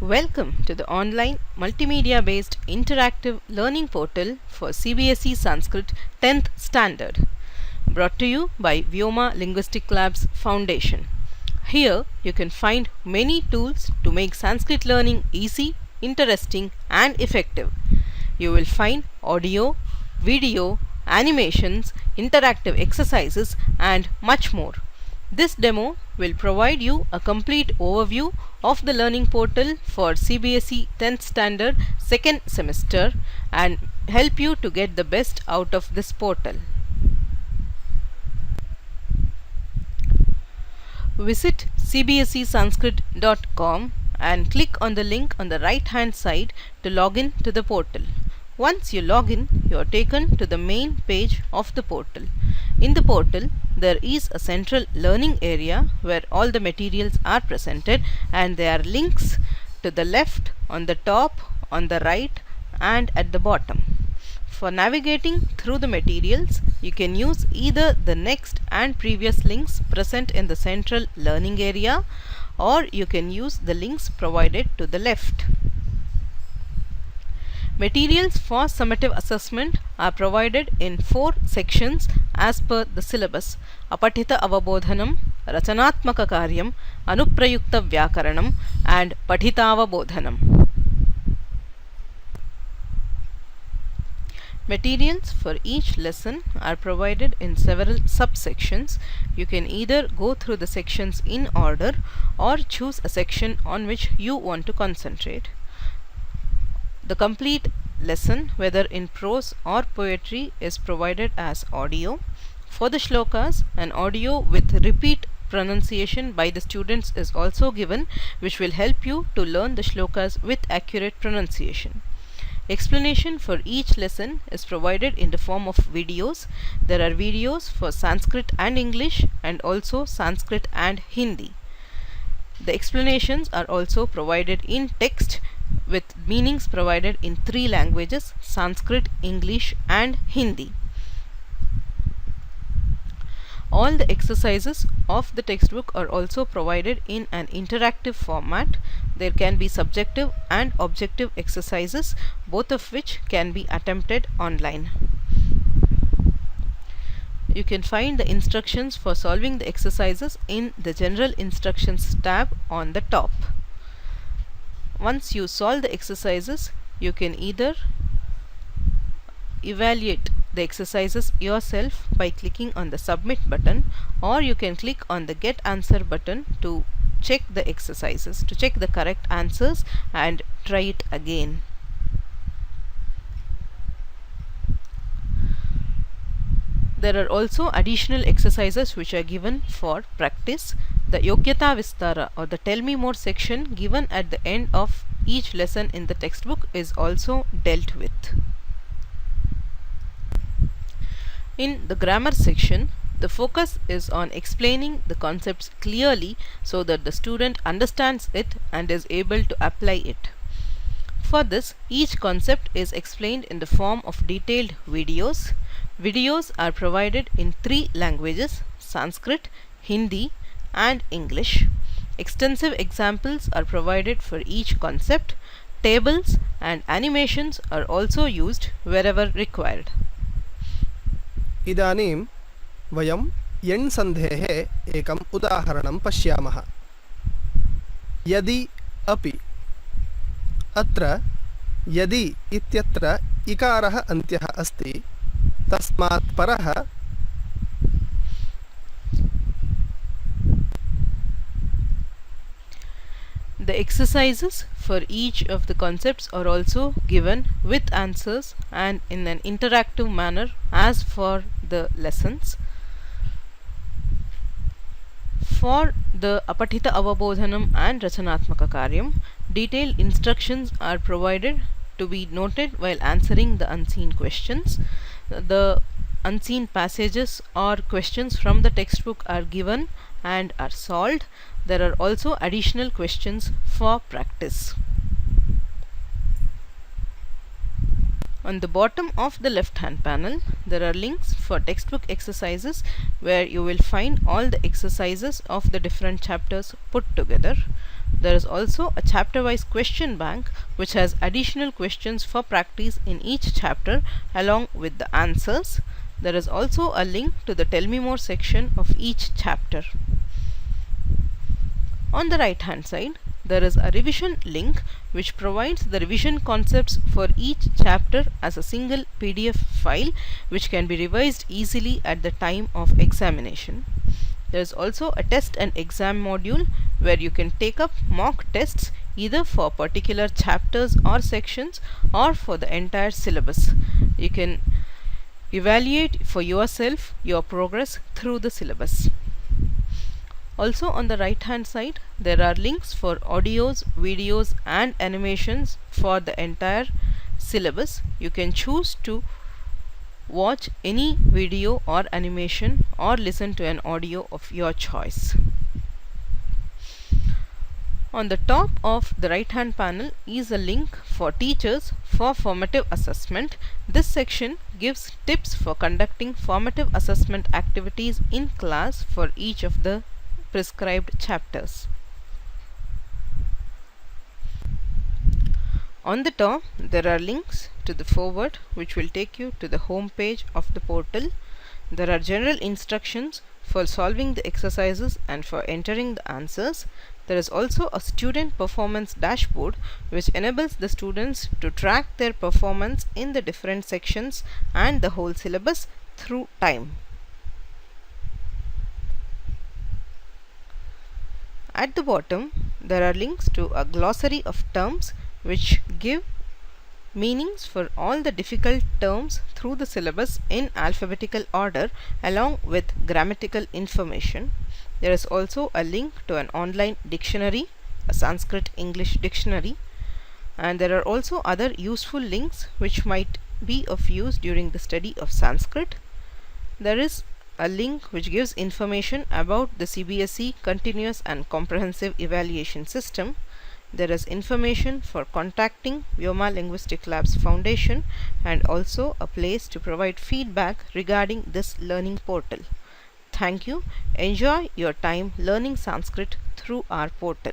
Welcome to the online multimedia based interactive learning portal for CBSE Sanskrit 10th Standard, brought to you by Vyoma Linguistic Labs Foundation. Here you can find many tools to make Sanskrit learning easy, interesting, and effective. You will find audio, video, animations, interactive exercises, and much more. This demo will provide you a complete overview of the learning portal for CBSE 10th Standard 2nd semester and help you to get the best out of this portal. Visit cbsesanskrit.com and click on the link on the right hand side to log in to the portal. Once you log in, you are taken to the main page of the portal. In the portal, there is a central learning area where all the materials are presented, and there are links to the left, on the top, on the right, and at the bottom. For navigating through the materials, you can use either the next and previous links present in the central learning area, or you can use the links provided to the left. Materials for summative assessment are provided in 4 sections as per the syllabus: Apatita Avabodhanam, Rachanatmaka Karyam, Anuprayukta Vyakaranam, and Patitavabodhanam. Materials for each lesson are provided in several subsections. You can either go through the sections in order or choose a section on which you want to concentrate. The complete lesson, whether in prose or poetry, is provided as audio. For the shlokas, an audio with repeat pronunciation by the students is also given, which will help you to learn the shlokas with accurate pronunciation. Explanation for each lesson is provided in the form of videos. There are videos for Sanskrit and English, and also Sanskrit and Hindi. The explanations are also provided in text with meanings provided in 3 languages: Sanskrit, English, and Hindi. All the exercises of the textbook are also provided in an interactive format. There can be subjective and objective exercises, both of which can be attempted online. You can find the instructions for solving the exercises in the General Instructions tab on the top. Once you solve the exercises, you can either evaluate the exercises yourself by clicking on the submit button, or you can click on the get answer button to check the exercises, to check the correct answers and try it again. There are also additional exercises which are given for practice. The Yogyata Vistara, or the Tell Me More section given at the end of each lesson in the textbook, is also dealt with. In the grammar section, the focus is on explaining the concepts clearly so that the student understands it and is able to apply it. For this, each concept is explained in the form of detailed videos. Videos are provided in 3 languages: Sanskrit, Hindi, and English. Extensive examples are provided for each concept. Tables and animations are also used wherever required. इदानीं वयं यण् सन्धेः एकम् उदाहरणं पश्यामः. यदि अपि. अत्र यदि इत्यत्र इकारः अन्त्यः अस्ति, तस्मात् परः The exercises for each of the concepts are also given with answers and in an interactive manner as for the lessons. For the Apatita Avabodhanam and Rachanatmaka Karyam, detailed instructions are provided to be noted while answering the unseen questions. The unseen passages or questions from the textbook are given and are solved. There are also additional questions for practice. On the bottom of the left hand panel, there are links for textbook exercises where you will find all the exercises of the different chapters put together. There is also a chapter-wise question bank which has additional questions for practice in each chapter along with the answers. There is also a link to the Tell Me More section of each chapter. On the right hand side, there is a revision link which provides the revision concepts for each chapter as a single PDF file which can be revised easily at the time of examination. There is also a test and exam module where you can take up mock tests either for particular chapters or sections or for the entire syllabus. You can evaluate for yourself your progress through the syllabus. Also on the right hand side, there are links for audios, videos and animations for the entire syllabus. You can choose to watch any video or animation or listen to an audio of your choice. On the top of the right hand panel is a link for teachers for formative assessment. This section gives tips for conducting formative assessment activities in class for each of the prescribed chapters. On the top, there are links to the forward which will take you to the home page of the portal. There are general instructions for solving the exercises and for entering the answers. There is also a student performance dashboard which enables the students to track their performance in the different sections and the whole syllabus through time. At the bottom, there are links to a glossary of terms which give meanings for all the difficult terms through the syllabus in alphabetical order along with grammatical information. There is also a link to an online dictionary, a Sanskrit English dictionary, and there are also other useful links which might be of use during the study of Sanskrit. There is a link which gives information about the CBSE Continuous and Comprehensive Evaluation System. There is information for contacting Vyoma Linguistic Labs Foundation and also a place to provide feedback regarding this learning portal. Thank you. Enjoy your time learning Sanskrit through our portal.